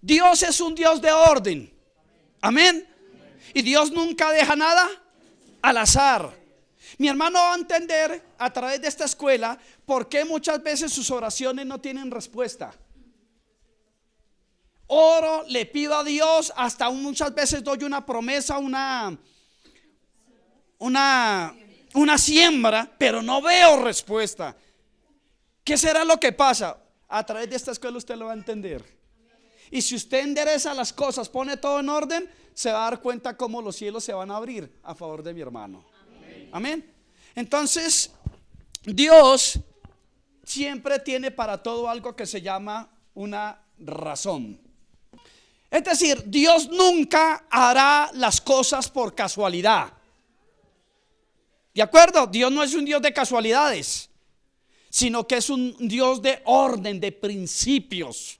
Dios es un Dios de orden. Amén. Y Dios nunca deja nada al azar. Mi hermano va a entender a través de esta escuela por qué muchas veces sus oraciones no tienen respuesta. Oro, le pido a Dios, hasta muchas veces doy una promesa, una siembra, pero no veo respuesta. ¿Qué será lo que pasa? A través de esta escuela usted lo va a entender. Y si usted endereza las cosas, pone todo en orden, se va a dar cuenta cómo los cielos se van a abrir a favor de mi hermano. Amén. Entonces, Dios siempre tiene para todo algo que se llama una razón. Es decir, Dios nunca hará las cosas por casualidad. ¿De acuerdo? Dios no es un Dios de casualidades, sino que es un Dios de orden, de principios,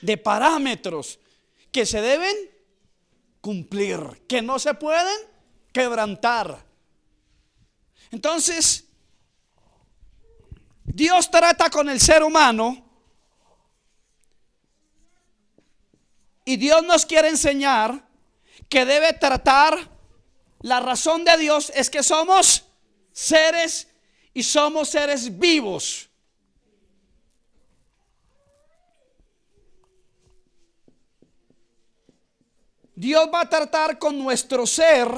de parámetros que se deben cumplir, que no se pueden quebrantar. Entonces, Dios trata con el ser humano y Dios nos quiere enseñar que debe tratar. La razón de Dios es que somos seres y somos seres vivos. Dios va a tratar con nuestro ser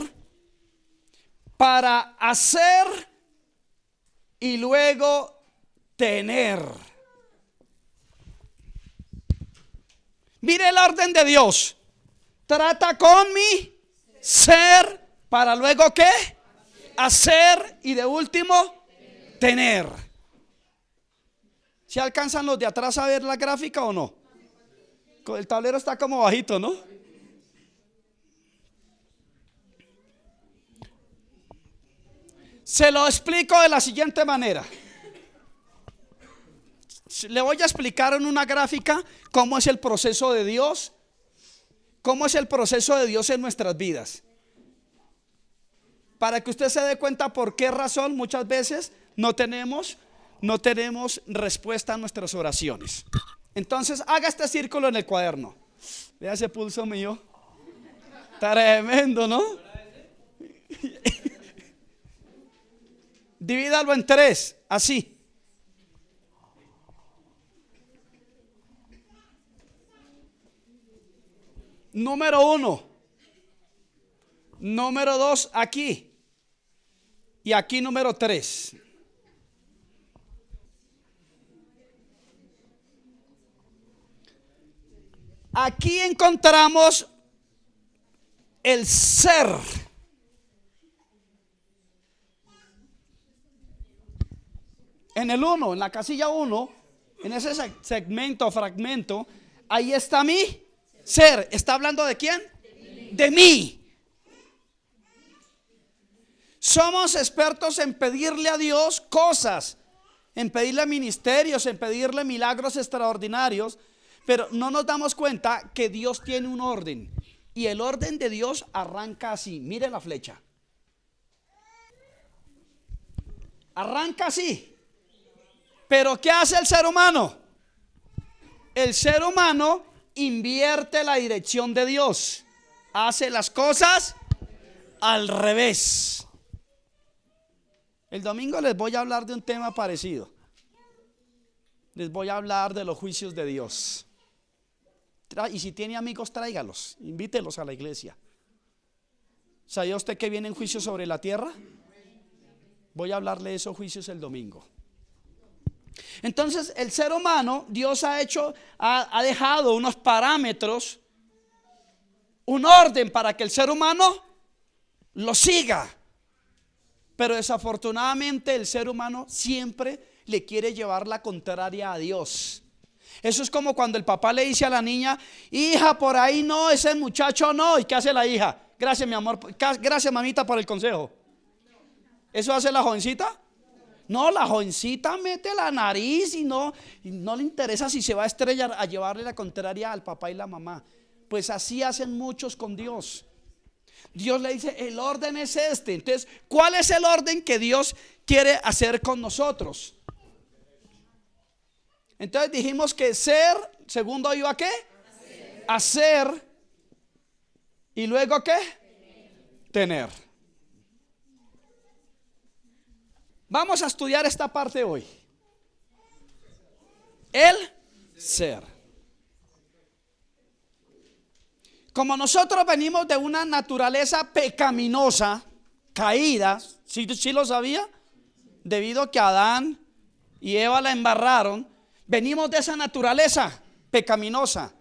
para hacer y luego tener. Mire el orden de Dios. Trata con mi ser para luego ¿qué? Hacer y de último tener. ¿Se alcanzan los de atrás a ver la gráfica o no? El tablero está como bajito, ¿no? Se lo explico de la siguiente manera. Le voy a explicar en una gráfica cómo es el proceso de Dios, cómo es el proceso de Dios en nuestras vidas, para que usted se dé cuenta por qué razón muchas veces no tenemos respuesta a nuestras oraciones. Entonces haga este círculo en el cuaderno. Vea ese pulso mío, tremendo, ¿no? Divídalo en 3, así. Número 1, número 2 aquí y aquí número 3. Aquí encontramos el ser. En el 1, en la casilla 1, en ese segmento, fragmento, ahí está mi ser. ¿Está hablando de quién? De mí. Somos expertos en pedirle a Dios cosas, en pedirle ministerios, en pedirle milagros extraordinarios, pero no nos damos cuenta que Dios tiene un orden. Y el orden de Dios arranca así. Mire la flecha. Arranca así. Pero ¿qué hace el ser humano? El ser humano invierte la dirección de Dios. Hace las cosas al revés. El domingo les voy a hablar de un tema parecido. Les voy a hablar de los juicios de Dios. Y si tiene amigos, tráigalos, invítelos a la iglesia. ¿Sabía usted que vienen juicios sobre la tierra? Voy a hablarle de esos juicios el domingo. Entonces el ser humano, Dios ha dejado unos parámetros, un orden para que el ser humano lo siga. Pero desafortunadamente el ser humano siempre le quiere llevar la contraria a Dios. Eso es como cuando el papá le dice a la niña: hija, por ahí no, ese muchacho no. ¿Y qué hace la hija? Gracias, mi amor, gracias, mamita, por el consejo. ¿Eso hace la jovencita? No, la jovencita mete la nariz y no le interesa si se va a estrellar a llevarle la contraria al papá y la mamá. Pues así hacen muchos con Dios. Dios le dice: el orden es este. Entonces, ¿cuál es el orden que Dios quiere hacer con nosotros? Entonces dijimos que ser, segundo iba a ¿qué? hacer y luego ¿qué? Tener. Vamos a estudiar esta parte hoy. El ser. Como nosotros venimos de una naturaleza pecaminosa, caída, ¿sí lo sabía? Debido a que Adán y Eva la embarraron, venimos de esa naturaleza pecaminosa.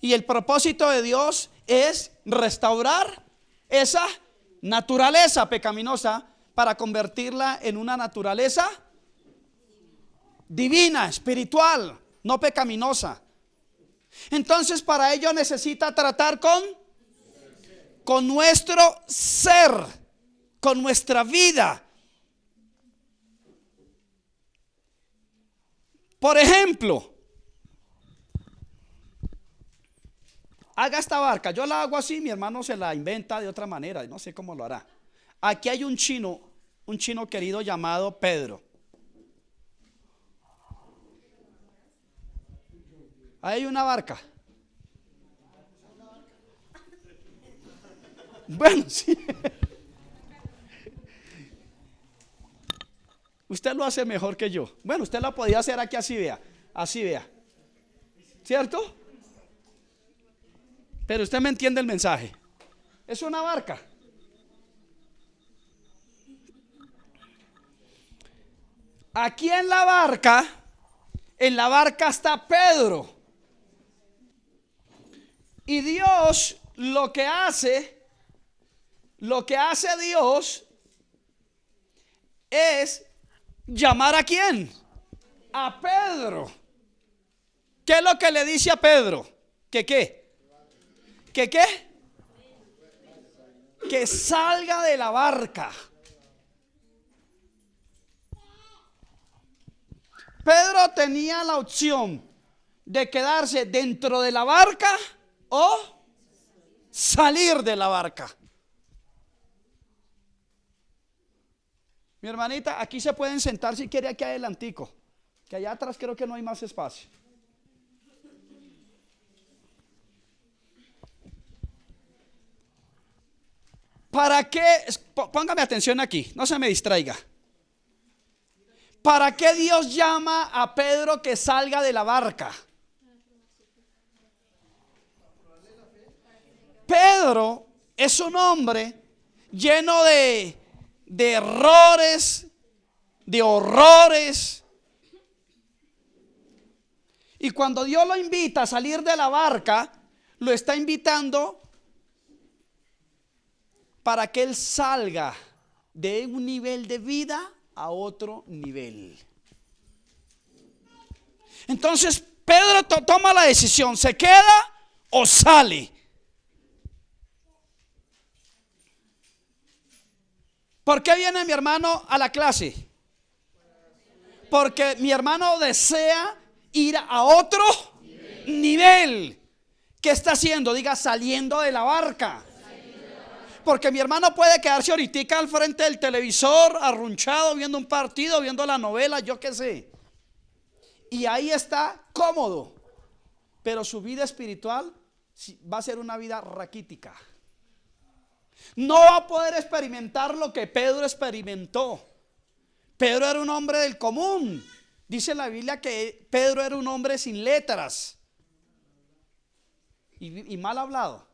Y el propósito de Dios es restaurar esa naturaleza pecaminosa para convertirla en una naturaleza divina, espiritual, no pecaminosa. Entonces para ello necesita tratar con nuestro ser, con nuestra vida. Por ejemplo, haga esta barca. Yo la hago así, mi hermano se la inventa de otra manera, no sé cómo lo hará. Aquí hay un chino querido llamado Pedro. Ahí hay una barca. Bueno, sí. Usted lo hace mejor que yo. Bueno, usted lo podía hacer aquí así, vea. Así, vea. ¿Cierto? Pero usted me entiende el mensaje. Es una barca. Aquí en la barca está Pedro. Y Dios lo que hace Dios es llamar ¿a quién? A Pedro. ¿Qué es lo que le dice a Pedro? ¿Que qué? ¿Que qué? Que salga de la barca. Pedro tenía la opción de quedarse dentro de la barca o salir de la barca. Mi hermanita, aquí se pueden sentar si quiere aquí adelantico, que allá atrás creo que no hay más espacio. ¿Para qué? Póngame atención aquí, no se me distraiga. ¿Para qué Dios llama a Pedro que salga de la barca? Pedro es un hombre lleno de errores, de horrores. Y cuando Dios lo invita a salir de la barca, lo está invitando para que él salga de un nivel de vida a otro nivel. Entonces Pedro toma la decisión, ¿se queda o sale? ¿Por qué viene mi hermano a la clase? Porque mi hermano desea ir a otro nivel. ¿Qué está haciendo? Diga, saliendo de la barca. Porque mi hermano puede quedarse ahorita al frente del televisor, arrunchado, viendo un partido, viendo la novela, yo qué sé. Y ahí está cómodo. Pero su vida espiritual va a ser una vida raquítica. No va a poder experimentar lo que Pedro experimentó. Pedro era un hombre del común. Dice la Biblia que Pedro era un hombre sin letras y mal hablado.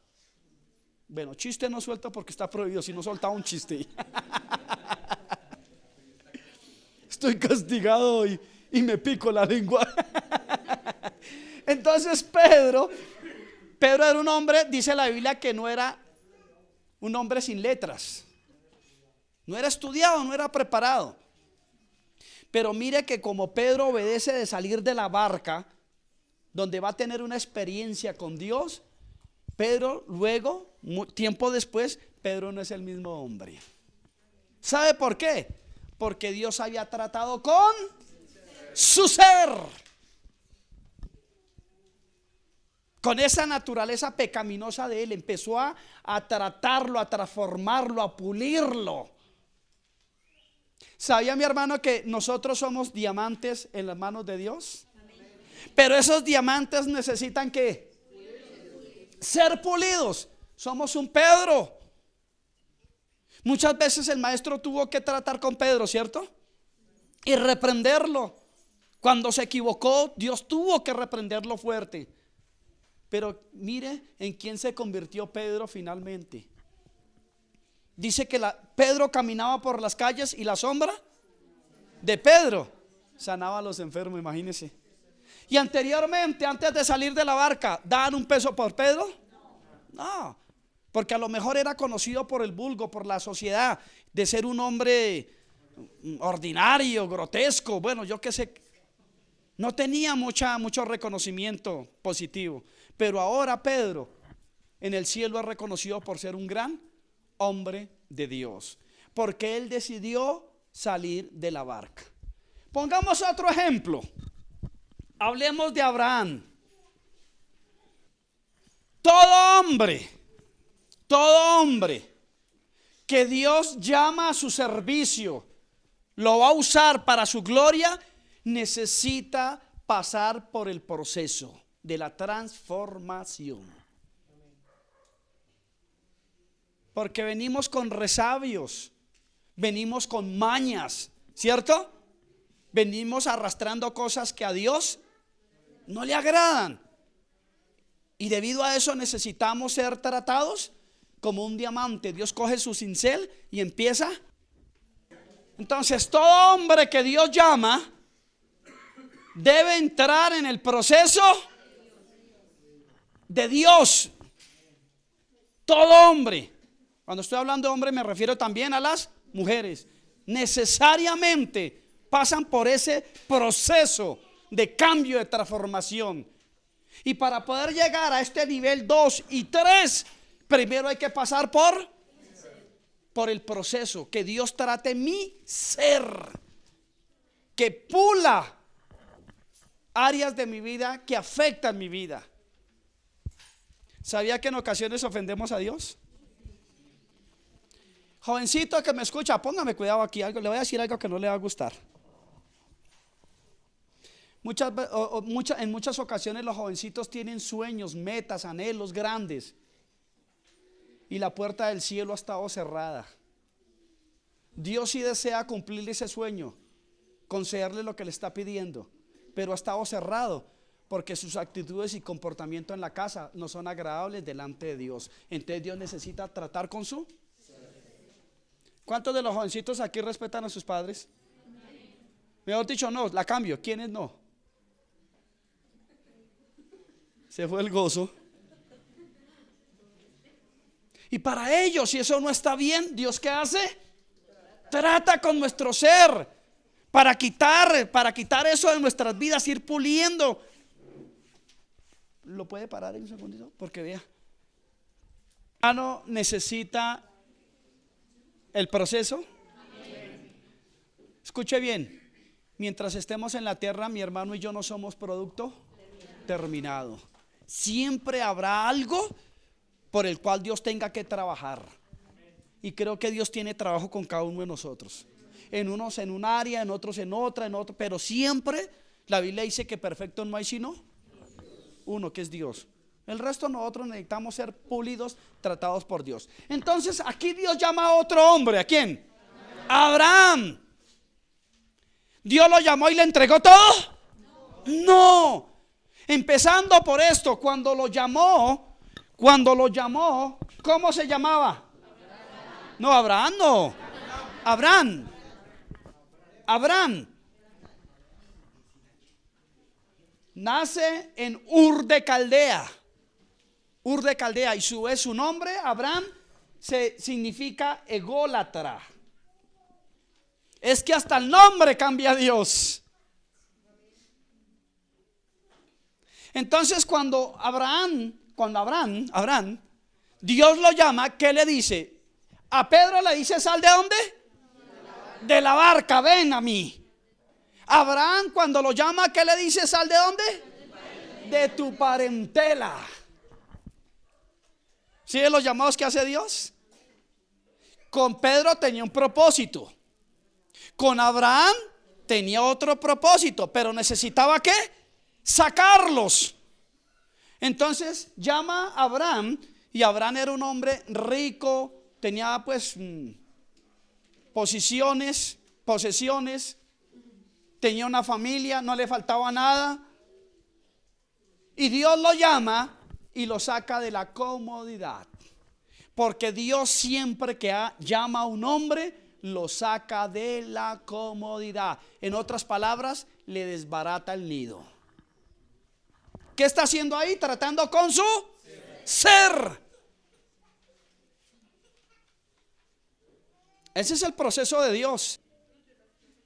Bueno, chiste no suelto porque está prohibido. Si no soltaba un chiste, estoy castigado y me pico la lengua. Entonces Pedro era un hombre, dice la Biblia, que no era un hombre sin letras. No era estudiado, no era preparado. Pero mire que como Pedro obedece de salir de la barca, donde va a tener una experiencia con Dios, Pedro luego, tiempo después, Pedro no es el mismo hombre. ¿Sabe por qué? Porque Dios había tratado con su ser, con esa naturaleza pecaminosa de él. Empezó a tratarlo, a transformarlo, a pulirlo. ¿Sabía mi hermano que nosotros somos diamantes en las manos de Dios? Pero esos diamantes necesitan ¿qué? ser pulidos. Somos un Pedro. Muchas veces el maestro tuvo que tratar con Pedro, ¿cierto? Y reprenderlo. Cuando se equivocó, Dios tuvo que reprenderlo fuerte. Pero mire en quién se convirtió Pedro finalmente. Dice que Pedro caminaba por las calles y la sombra de Pedro sanaba a los enfermos, imagínense. Y anteriormente, antes de salir de la barca, ¿daban un peso por Pedro? No, porque a lo mejor era conocido por el vulgo, por la sociedad, de ser un hombre ordinario, grotesco, bueno, yo qué sé. No tenía mucho reconocimiento positivo. Pero ahora Pedro en el cielo es reconocido por ser un gran hombre de Dios, porque él decidió salir de la barca. Pongamos otro ejemplo. Hablemos de Abraham. Todo hombre que Dios llama a su servicio, lo va a usar para su gloria, necesita pasar por el proceso de la transformación. Porque venimos con resabios, venimos con mañas, ¿cierto? Venimos arrastrando cosas que a Dios no le agradan. Y debido a eso necesitamos ser tratados como un diamante. Dios coge su cincel y empieza. Entonces todo hombre que Dios llama debe entrar en el proceso de Dios. Todo hombre. Cuando estoy hablando de hombre me refiero también a las mujeres. Necesariamente pasan por ese proceso de cambio, de transformación. Y para poder llegar a este nivel 2 y 3, primero hay que pasar por el proceso. Que Dios trate mi ser, que pula áreas de mi vida que afectan mi vida. ¿Sabía que en ocasiones ofendemos a Dios? Jovencito que me escucha, póngame cuidado aquí, le voy a decir algo que no le va a gustar. En muchas ocasiones los jovencitos tienen sueños, metas, anhelos grandes, y la puerta del cielo ha estado cerrada. Dios sí desea cumplirle ese sueño, concederle lo que le está pidiendo, pero ha estado cerrado porque sus actitudes y comportamiento en la casa no son agradables delante de Dios. Entonces Dios necesita tratar con su. ¿Cuántos de los jovencitos aquí respetan a sus padres? Mejor dicho, no, la cambio. ¿Quiénes no? Se fue el gozo. Y para ellos, si eso no está bien, ¿Dios qué hace? Trata con nuestro ser para quitar eso de nuestras vidas, ir puliendo. ¿Lo puede parar en un segundito? Porque vea, hermano, necesita el proceso. Escuche bien, mientras estemos en la tierra, mi hermano y yo no somos producto terminado. Siempre habrá algo por el cual Dios tenga que trabajar. Y creo que Dios tiene trabajo con cada uno de nosotros. En unos en un área, en otros en otra, pero siempre la Biblia dice que perfecto no hay sino uno, que es Dios. El resto nosotros necesitamos ser pulidos, tratados por Dios. Entonces aquí Dios llama a otro hombre. ¿A quién? Abraham. ¿Dios lo llamó y le entregó todo? No. Empezando por esto, cuando lo llamó, ¿cómo se llamaba? No, Abraham no. Abraham nace en Ur de Caldea. Y su nombre, Abraham, significa ególatra. Es que hasta el nombre cambia a Dios. Entonces cuando Abraham, Dios lo llama, ¿qué le dice? A Pedro le dice, ¿sal de dónde? De la barca, ven a mí. Abraham cuando lo llama, ¿qué le dice? ¿Sal de dónde? De tu parentela. ¿Sí los llamados que hace Dios? Con Pedro tenía un propósito. Con Abraham tenía otro propósito, pero necesitaba ¿qué? Sacarlos. Entonces llama a Abraham, y Abraham era un hombre rico, tenía pues posesiones, tenía una familia, no le faltaba nada. Y Dios lo llama y lo saca de la comodidad. Porque Dios siempre que llama a un hombre, lo saca de la comodidad. En otras palabras, le desbarata el nido. ¿Qué está haciendo ahí? Tratando con su ser. Ese es el proceso de Dios.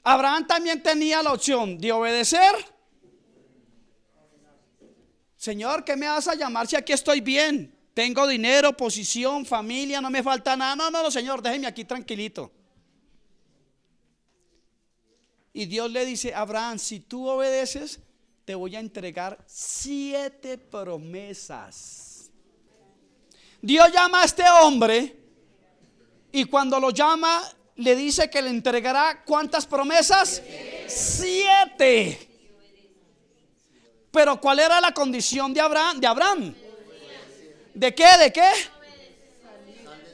Abraham también tenía la opción de obedecer. Señor, ¿qué me vas a llamar si aquí estoy bien? Tengo dinero, posición, familia, no me falta nada. No, Señor, déjeme aquí tranquilito. Y Dios le dice: Abraham, si tú obedeces, te voy a entregar 7 promesas. Dios llama a este hombre, y cuando lo llama, le dice que le entregará ¿cuántas promesas? 7. Pero ¿cuál era la condición de Abraham? ¿De qué?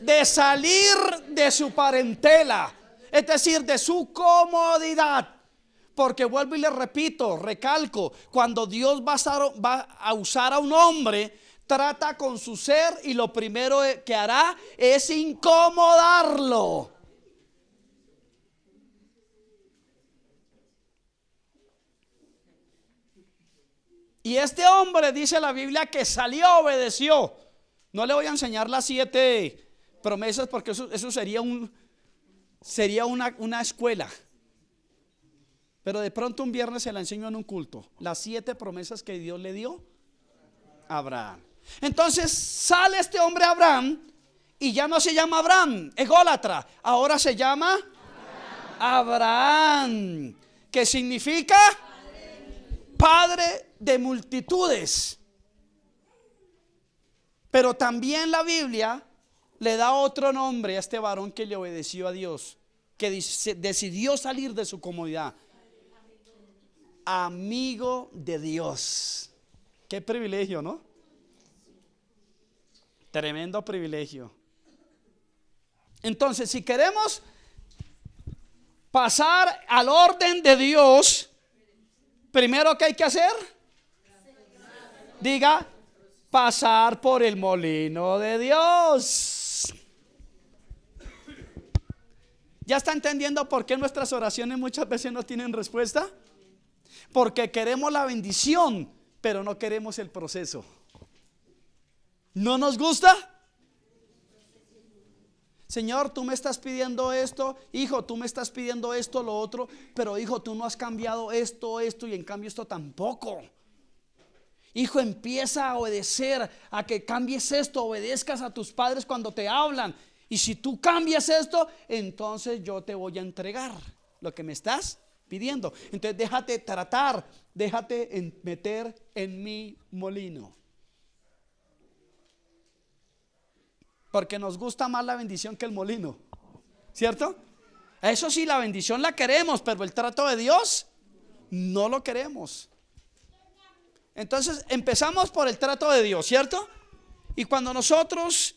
De salir de su parentela, es decir, de su comodidad. Porque vuelvo y le repito, recalco, cuando Dios va a usar a un hombre, trata con su ser, y lo primero que hará es incomodarlo. Y este hombre, dice la Biblia, que salió, obedeció. No le voy a enseñar las 7 promesas, porque eso sería una escuela. Pero de pronto un viernes se la enseño en un culto. Las 7 promesas que Dios le dio a Abraham. Entonces sale este hombre Abraham, y ya no se llama Abraham, ególatra. Ahora se llama Abraham, que significa padre de multitudes. Pero también la Biblia le da otro nombre a este varón que le obedeció a Dios, que decidió salir de su comodidad. Amigo de Dios. Qué privilegio, ¿no? Tremendo privilegio. Entonces, si queremos pasar al orden de Dios, primero, ¿qué hay que hacer? Diga: pasar por el molino de Dios. ¿Ya está entendiendo por qué nuestras oraciones muchas veces no tienen respuesta? Porque queremos la bendición, pero no queremos el proceso. ¿No nos gusta? Señor, tú me estás pidiendo esto. Hijo, tú me estás pidiendo esto, lo otro. Pero hijo, tú no has cambiado esto, y en cambio esto tampoco. Hijo, empieza a obedecer, a que cambies esto, obedezcas a tus padres cuando te hablan. Y si tú cambias esto, entonces yo te voy a entregar lo que me estás pidiendo. Entonces déjate tratar, déjate meter en mi molino. Porque nos gusta más la bendición que el molino, ¿cierto? Eso sí, la bendición la queremos, pero el trato de Dios no lo queremos. Entonces empezamos por el trato de Dios, ¿cierto? Y cuando nosotros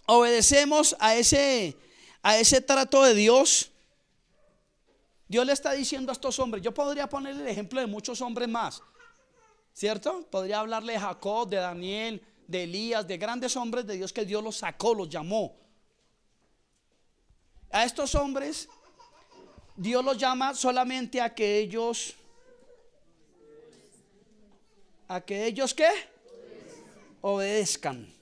obedecemos a ese trato de Dios, Dios le está diciendo a estos hombres. Yo podría ponerle el ejemplo de muchos hombres más, ¿cierto? Podría hablarle de Jacob, de Daniel, de Elías, de grandes hombres de Dios que Dios los sacó, los llamó. A estos hombres Dios los llama solamente a que ellos ¿qué? Obedezcan.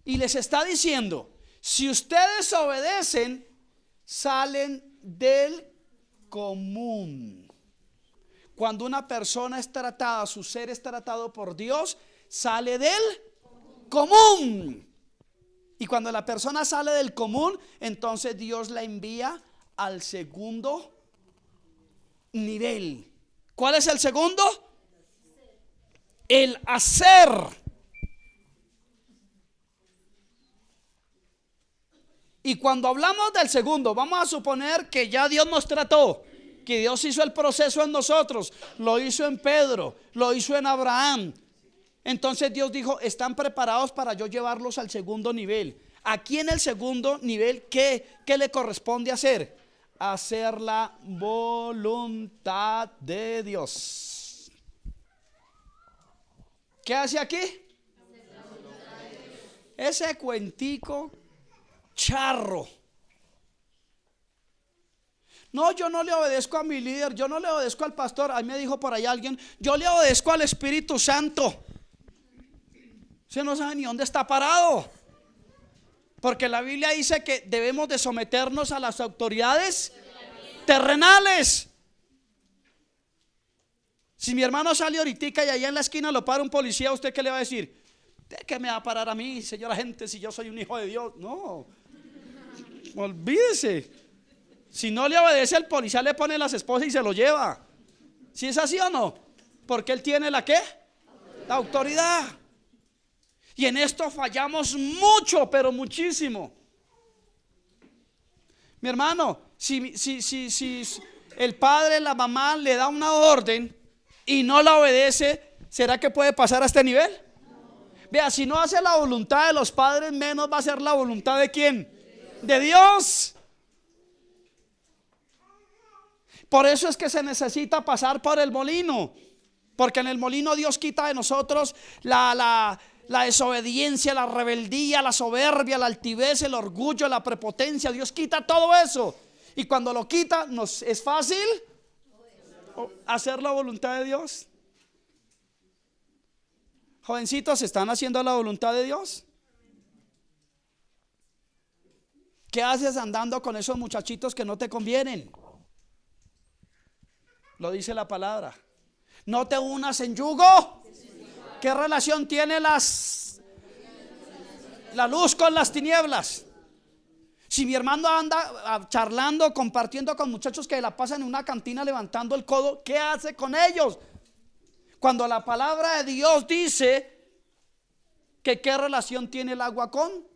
Y les está diciendo: si ustedes obedecen, salen del común. Cuando una persona es tratada, su ser es tratado por Dios, sale del común. Y cuando la persona sale del común, entonces Dios la envía al segundo nivel. ¿Cuál es el segundo? El hacer. Y cuando hablamos del segundo, vamos a suponer que ya Dios nos trató Que Dios hizo el proceso en nosotros, lo hizo en Pedro, lo hizo en Abraham. Entonces Dios dijo, están preparados para yo llevarlos al segundo nivel. Aquí en el segundo nivel, ¿qué le corresponde hacer? Hacer la voluntad de Dios. ¿Qué hace aquí? Ese cuentico charro. No, yo no le obedezco a mi líder, yo no le obedezco al pastor. Ahí me dijo por ahí alguien, yo le obedezco al Espíritu Santo. Usted no sabe ni dónde está parado. Porque la Biblia dice que debemos de someternos a las autoridades terrenales. Si mi hermano sale ahorita y allá en la esquina lo para un policía, ¿usted qué le va a decir? ¿De qué me va a parar a mí, señora gente, si yo soy un hijo de Dios? No, olvídese. Si no le obedece, el policía le pone las esposas y se lo lleva. ¿Si es así o no? Porque él tiene la ¿qué? La autoridad. Y en esto fallamos mucho, pero muchísimo. Mi hermano, si el padre, la mamá le da una orden y no la obedece, ¿será que puede pasar a este nivel? Vea, si no hace la voluntad de los padres, menos va a ser la voluntad ¿de quién? De Dios. Por eso es que se necesita pasar por el molino, porque en el molino Dios quita de nosotros la desobediencia, la rebeldía, la soberbia, la altivez, el orgullo, la prepotencia. Dios quita todo eso. Y cuando lo quita, es fácil hacer la voluntad de Dios. Jovencitos, ¿están haciendo la voluntad de Dios? ¿Qué haces andando con esos muchachitos que no te convienen? Lo dice la palabra. No te unas en yugo. ¿Qué relación tiene la luz con las tinieblas? Si mi hermano anda charlando, compartiendo con muchachos que la pasan en una cantina levantando el codo, ¿qué hace con ellos? Cuando la palabra de Dios dice que qué relación tiene el agua con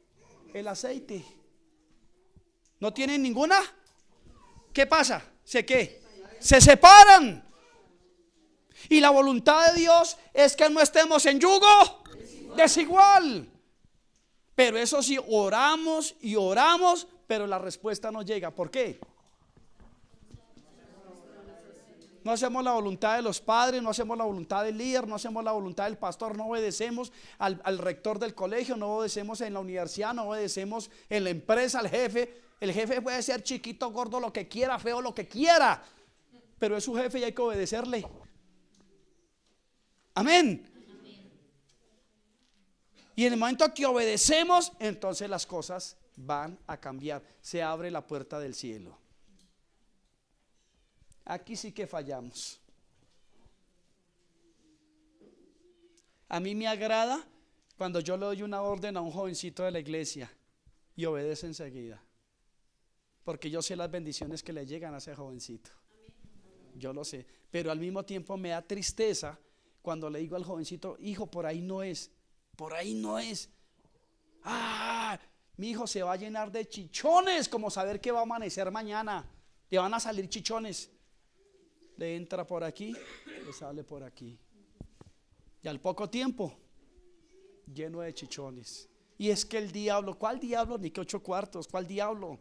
el aceite. ¿No tienen ninguna? ¿Qué pasa? Se separan. Y la voluntad de Dios es que no estemos en yugo desigual. Pero eso sí, oramos y oramos, pero la respuesta no llega. ¿Por qué? No hacemos la voluntad de los padres, no hacemos la voluntad del líder, no hacemos la voluntad del pastor, no obedecemos al rector del colegio, no obedecemos en la universidad, no obedecemos en la empresa al jefe. El jefe puede ser chiquito, gordo, lo que quiera, feo, lo que quiera, pero es su jefe y hay que obedecerle. Amén. Y en el momento que obedecemos, entonces las cosas van a cambiar. Se abre la puerta del cielo. Aquí sí que fallamos. A mí me agrada cuando yo le doy una orden a un jovencito de la iglesia y obedece enseguida, porque yo sé las bendiciones que le llegan a ese jovencito. Yo lo sé, pero al mismo tiempo me da tristeza cuando le digo al jovencito: hijo, por ahí no es, por ahí no es. Mi hijo se va a llenar de chichones, como saber que va a amanecer mañana. Le van a salir chichones. Le entra por aquí, le sale por aquí. Y al poco tiempo, lleno de chichones. Y es que el diablo, ¿cuál diablo? Ni que 8 cuartos, ¿cuál diablo?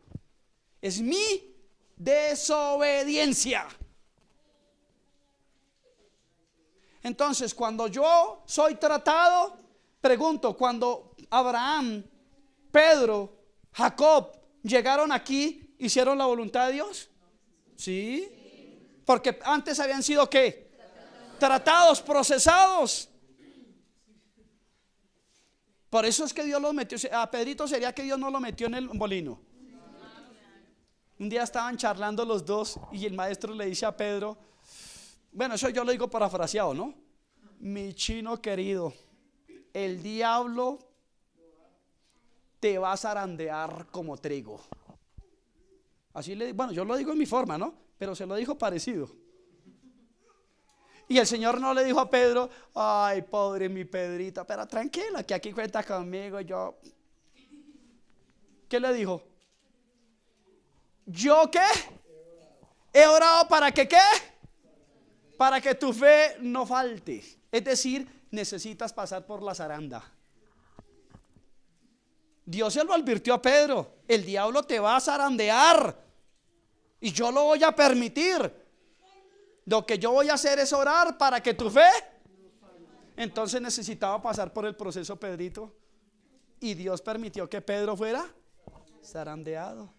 Es mi desobediencia. Entonces, cuando yo soy tratado, pregunto, cuando Abraham, Pedro, Jacob llegaron aquí, ¿hicieron la voluntad de Dios? Sí. Porque antes habían sido ¿qué? Tratados, procesados. Por eso es que Dios los metió. A Pedrito sería que Dios no lo metió en el molino. Un día estaban charlando los dos y el maestro le dice a Pedro, bueno, eso yo lo digo parafraseado, ¿no? Mi chino querido, el diablo te va a zarandear como trigo. Así bueno, yo lo digo en mi forma, ¿no? Pero se lo dijo parecido. Y el Señor no le dijo a Pedro: ay, pobre mi Pedrito, pero tranquilo, que aquí cuenta conmigo. ¿Qué le dijo? ¿Yo qué? He orado para que ¿qué? Para que tu fe no falte. Es decir, necesitas pasar por la zaranda. Dios se lo advirtió a Pedro: el diablo te va a zarandear y yo lo voy a permitir. Lo que yo voy a hacer es orar para que tu fe. Entonces necesitaba pasar por el proceso Pedrito, y Dios permitió que Pedro fuera zarandeado.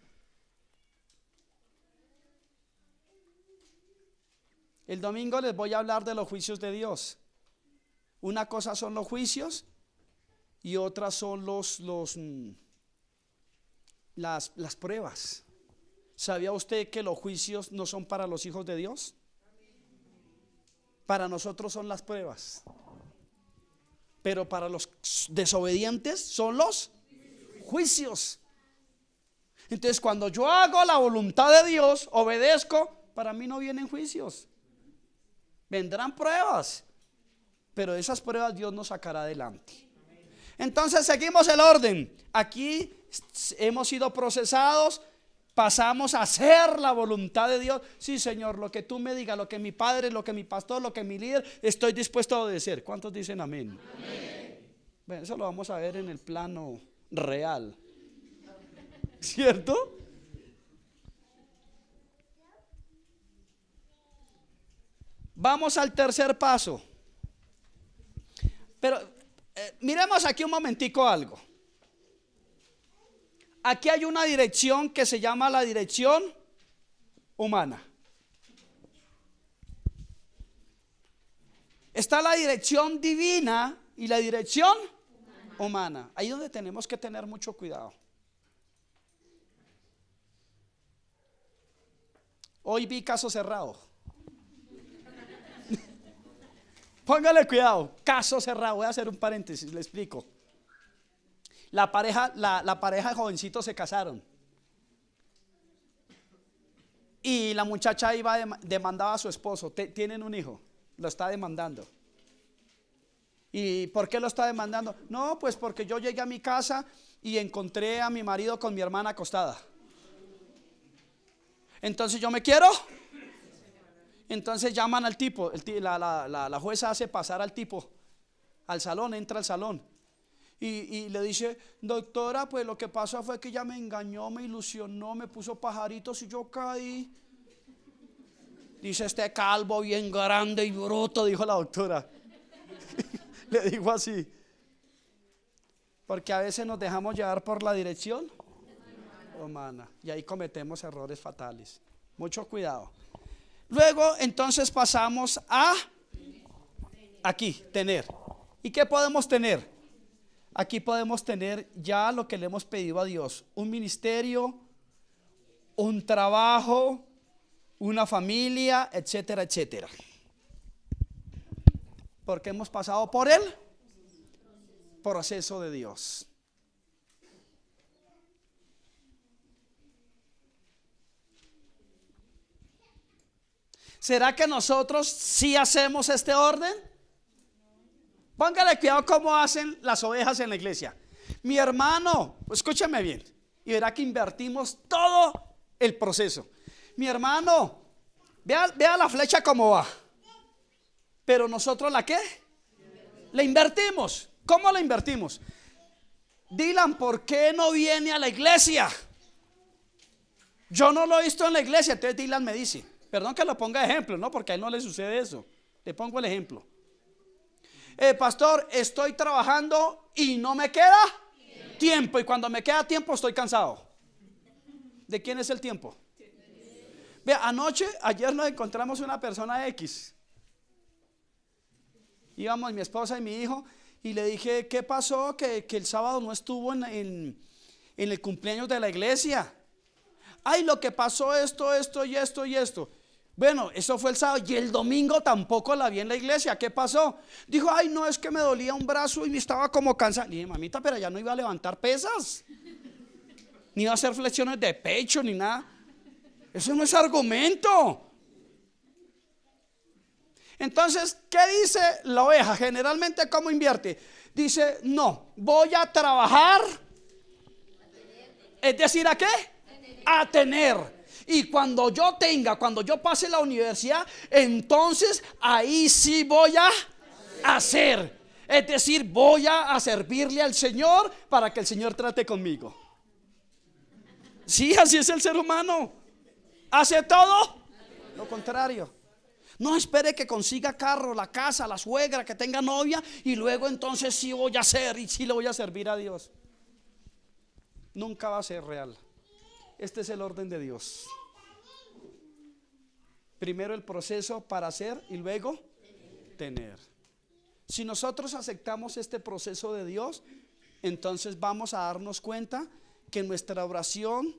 El domingo les voy a hablar de los juicios de Dios. Una cosa son los juicios y otras son las pruebas. ¿Sabía usted que los juicios no son para los hijos de Dios? Para nosotros son las pruebas, pero para los desobedientes son los juicios. Entonces, cuando yo hago la voluntad de Dios, obedezco, para mí no vienen juicios. Vendrán pruebas, pero de esas pruebas Dios nos sacará adelante. Entonces seguimos el orden. Aquí hemos sido procesados, pasamos a hacer la voluntad de Dios. Sí, Señor, lo que tú me digas, lo que mi padre, lo que mi pastor, lo que mi líder, estoy dispuesto a obedecer. ¿Cuántos dicen amén? Amén. Bueno, eso lo vamos a ver en el plano real, ¿cierto? Vamos al tercer paso. Pero miremos aquí un momentico algo. Aquí hay una dirección que se llama la dirección humana. Está la dirección divina y la dirección humana. Ahí es donde tenemos que tener mucho cuidado. Hoy vi Caso Cerrado. Póngale cuidado, Caso Cerrado. Voy a hacer un paréntesis, le explico. La pareja de jovencitos se casaron y la muchacha demandaba a su esposo. Tienen un hijo, lo está demandando. ¿Y por qué lo está demandando? No, pues porque yo llegué a mi casa y encontré a mi marido con mi hermana acostada. Entonces yo me quiero. Entonces llaman al tipo, la jueza hace pasar al tipo al salón, entra al salón y le dice: doctora, pues lo que pasó fue que ella me engañó, me ilusionó, me puso pajaritos y yo caí. Dice: este calvo bien grande y bruto, dijo la doctora. Le dijo así, porque a veces nos dejamos llevar por la dirección humana y ahí cometemos errores fatales. Mucho cuidado. Luego entonces pasamos a aquí, tener. ¿Y qué podemos tener? Aquí podemos tener ya lo que le hemos pedido a Dios: un ministerio, un trabajo, una familia, etcétera, etcétera. Porque hemos pasado por el proceso de Dios. ¿Será que nosotros sí hacemos este orden? Póngale cuidado cómo hacen las ovejas en la iglesia. Mi hermano, escúcheme bien, y verá que invertimos todo el proceso. Mi hermano, vea la flecha cómo va. Pero nosotros ¿la qué? La invertimos. ¿Cómo la invertimos? Dylan, ¿por qué no viene a la iglesia? Yo no lo he visto en la iglesia. Entonces Dylan me dice, perdón que lo ponga de ejemplo, ¿no? Porque a él no le sucede eso. Le pongo el ejemplo. Pastor, estoy trabajando y no me queda tiempo. Y cuando me queda tiempo estoy cansado. ¿De quién es el tiempo? Vea, ayer nos encontramos una persona X. Íbamos mi esposa y mi hijo y le dije: ¿qué pasó? Que el sábado no estuvo en el cumpleaños de la iglesia. Ay, lo que pasó esto y esto. Bueno, eso fue el sábado y el domingo tampoco la vi en la iglesia. ¿Qué pasó? Dijo: ay, no, es que me dolía un brazo y me estaba como cansado. Le dije: mamita, pero ya no iba a levantar pesas, ni iba a hacer flexiones de pecho, ni nada. Eso no es argumento. Entonces, ¿qué dice la oveja? Generalmente, ¿cómo invierte? Dice: no, voy a trabajar. Es decir, ¿a qué? A tener. Y cuando yo pase la universidad, entonces ahí sí voy a hacer. Es decir, voy a servirle al Señor para que el Señor trate conmigo. Sí, así es el ser humano. ¿Hace todo? Lo contrario. No espere que consiga carro, la casa, la suegra, que tenga novia y luego entonces sí voy a hacer y sí le voy a servir a Dios. Nunca va a ser real. Este es el orden de Dios. Primero el proceso para hacer y luego tener. Si nosotros aceptamos este proceso de Dios, entonces vamos a darnos cuenta que nuestra oración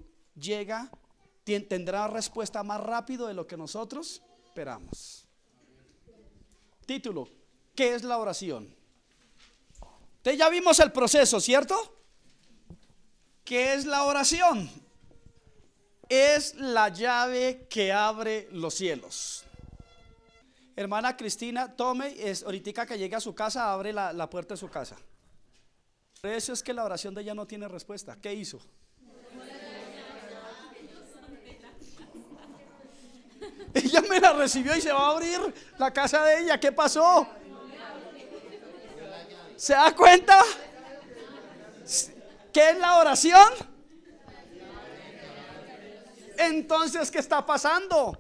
tendrá respuesta más rápido de lo que nosotros esperamos. Título: ¿qué es la oración? Entonces ya vimos el proceso, ¿cierto? ¿Qué es la oración? Es la llave que abre los cielos. Hermana Cristina, tome, ahorita que llegue a su casa, abre la puerta de su casa. Por eso es que la oración de ella no tiene respuesta. ¿Qué hizo? Ella me la recibió y se va a abrir la casa de ella. ¿Qué pasó? ¿Se da cuenta? ¿Qué es la oración? Entonces, ¿qué está pasando?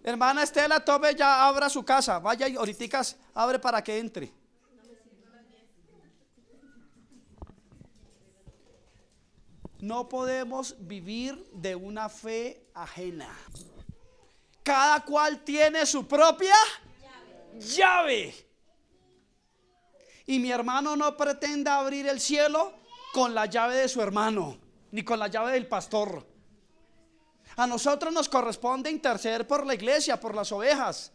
Hermana Estela, tome, ya abra su casa. Vaya y ahorita abre para que entre. No podemos vivir de una fe ajena. Cada cual tiene su propia llave. Y mi hermano no pretende abrir el cielo con la llave de su hermano, ni con la llave del pastor. A nosotros nos corresponde interceder por la iglesia, por las ovejas.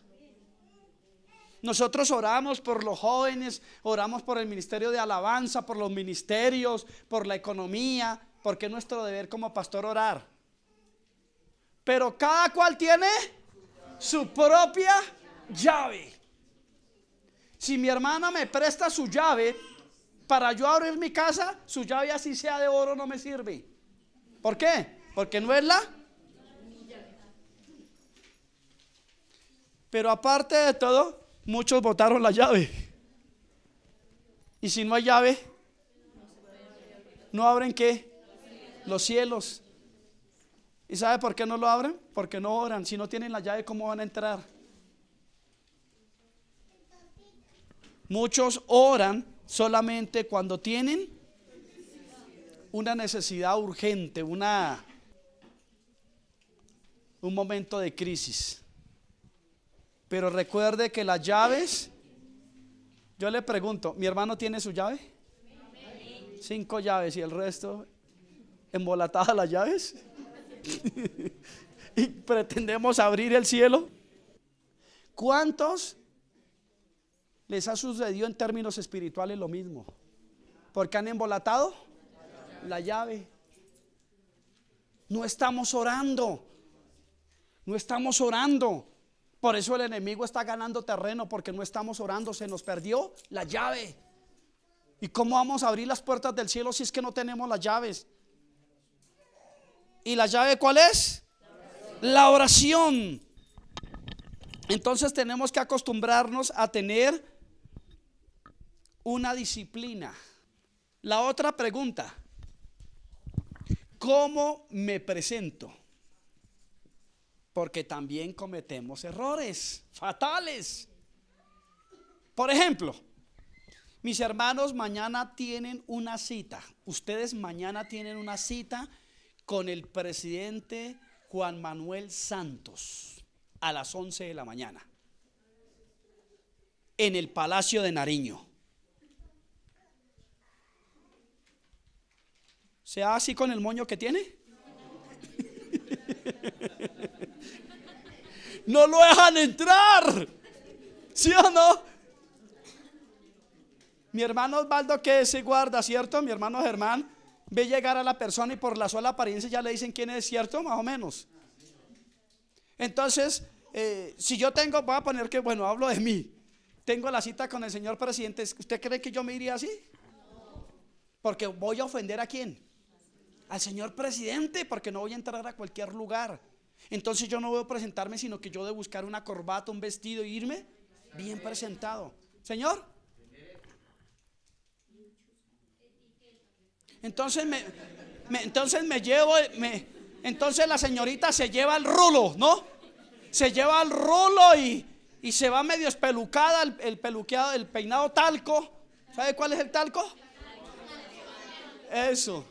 Nosotros oramos por los jóvenes, oramos por el ministerio de alabanza, por los ministerios, por la economía, porque es nuestro deber como pastor orar. Pero cada cual tiene su propia llave. Si mi hermana me presta su llave para yo abrir mi casa, su llave así sea de oro no me sirve. ¿Por qué? Porque no es la. Pero aparte de todo, muchos botaron la llave. Y si no hay llave, ¿no abren qué? Los cielos. ¿Y sabe por qué no lo abren? Porque no oran. Si no tienen la llave, ¿cómo van a entrar? Muchos oran solamente cuando tienen una necesidad urgente, un momento de crisis. Pero recuerde que las llaves, yo le pregunto, ¿mi hermano tiene su llave? 5 llaves y el resto embolatadas las llaves. Y pretendemos abrir el cielo. ¿Cuántos les ha sucedido en términos espirituales lo mismo? Porque han embolatado la llave. No estamos orando. No estamos orando. Por eso el enemigo está ganando terreno, porque no estamos orando. Se nos perdió la llave. ¿Y cómo vamos a abrir las puertas del cielo si es que no tenemos las llaves? ¿Y la llave cuál es? La oración. Entonces tenemos que acostumbrarnos a tener una disciplina. La otra pregunta: ¿cómo me presento? Porque también cometemos errores fatales. Por ejemplo, mis hermanos mañana tienen una cita. Ustedes mañana tienen una cita con el presidente Juan Manuel Santos a las 11 de la mañana en el Palacio de Nariño. ¿Sea así con el moño que tiene? No lo dejan entrar. ¿Sí o no? Mi hermano Osvaldo, que se guarda, ¿cierto? Mi hermano Germán ve llegar a la persona y por la sola apariencia ya le dicen quién es, ¿cierto? Más o menos. Entonces, si yo tengo, voy a poner que, bueno, hablo de mí. Tengo la cita con el señor presidente. ¿Usted cree que yo me iría así? Porque voy a ofender ¿a quién? al señor presidente, porque no voy a entrar a cualquier lugar. Entonces yo no voy a presentarme, sino que yo debo buscar una corbata, un vestido e irme bien presentado. Señor. Entonces entonces la señorita se lleva el rulo, ¿no? Se lleva el rulo y se va medio espelucada, el peluqueado, el peinado talco. ¿Sabe cuál es el talco? Eso.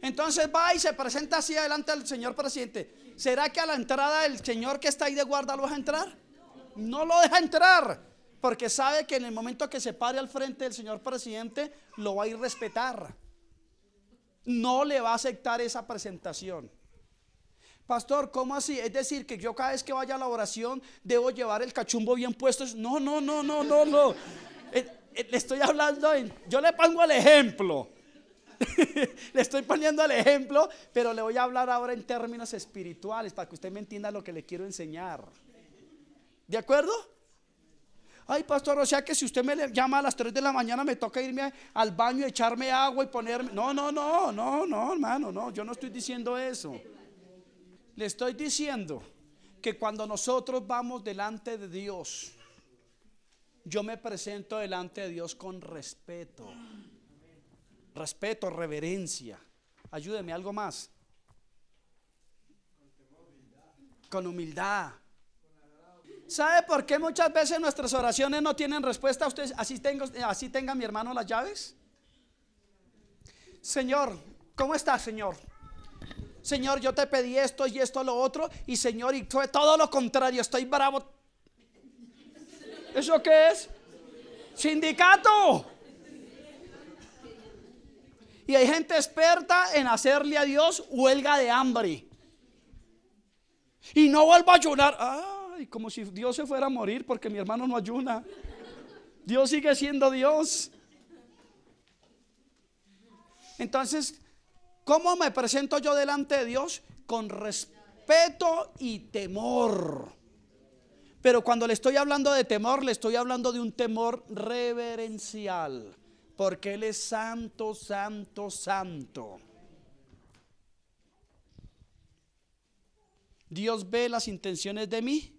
Entonces va y se presenta así delante del señor presidente. ¿Será que a la entrada el señor que está ahí de guarda lo deja entrar? No lo deja entrar, porque sabe que en el momento que se pare al frente del señor presidente lo va a ir a respetar. No le va a aceptar esa presentación. Pastor, ¿cómo así? Es decir, que yo cada vez que vaya a la oración debo llevar el cachumbo bien puesto. No. Le estoy hablando, yo le pongo el ejemplo. Le estoy poniendo el ejemplo, pero le voy a hablar ahora en términos espirituales para que usted me entienda lo que le quiero enseñar. ¿De acuerdo? Ay, pastor, o sea que si usted me llama a las 3 de la mañana me toca irme al baño, echarme agua y ponerme. No, hermano, no, yo no estoy diciendo eso. Le estoy diciendo que cuando nosotros vamos delante de Dios, yo me presento delante de Dios con respeto, reverencia. Ayúdeme, algo más. Con humildad. ¿Sabe por qué muchas veces nuestras oraciones no tienen respuesta? Usted así tenga mi hermano las llaves. Señor, ¿cómo estás, Señor? Señor, yo te pedí esto y esto, lo otro, y Señor, y fue todo lo contrario, estoy bravo. ¿Eso qué es? Sindicato. Y hay gente experta en hacerle a Dios huelga de hambre. Y no vuelvo a ayunar. Ay, como si Dios se fuera a morir porque mi hermano no ayuna. Dios sigue siendo Dios. Entonces, ¿cómo me presento yo delante de Dios? Con respeto y temor. Pero cuando le estoy hablando de temor, le estoy hablando de un temor reverencial, porque Él es santo, santo, santo. Dios ve las intenciones de mí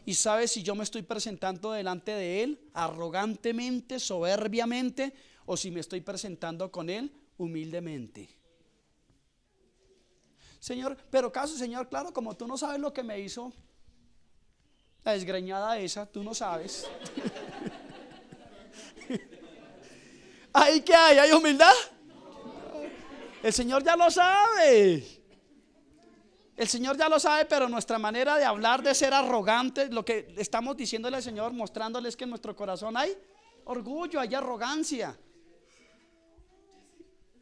y sabe si yo me estoy presentando delante de Él arrogantemente, soberbiamente, o si me estoy presentando con Él humildemente. Señor, pero caso, Señor, claro, como tú no sabes lo que me hizo la desgreñada esa, tú no sabes. ¿Ahí qué hay? ¿Hay humildad? El Señor ya lo sabe. El Señor ya lo sabe, pero nuestra manera de hablar, de ser arrogantes, lo que estamos diciéndole al Señor, mostrándoles que en nuestro corazón hay orgullo, hay arrogancia.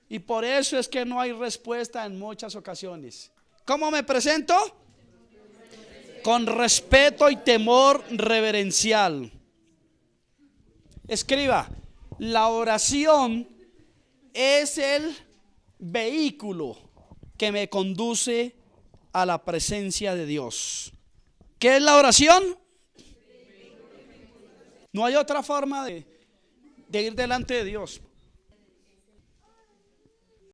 Y por eso es que no hay respuesta en muchas ocasiones. ¿Cómo me presento? Con respeto y temor reverencial. Escriba, la oración es el vehículo que me conduce a la presencia de Dios. ¿Qué es la oración? No hay otra forma de ir delante de Dios.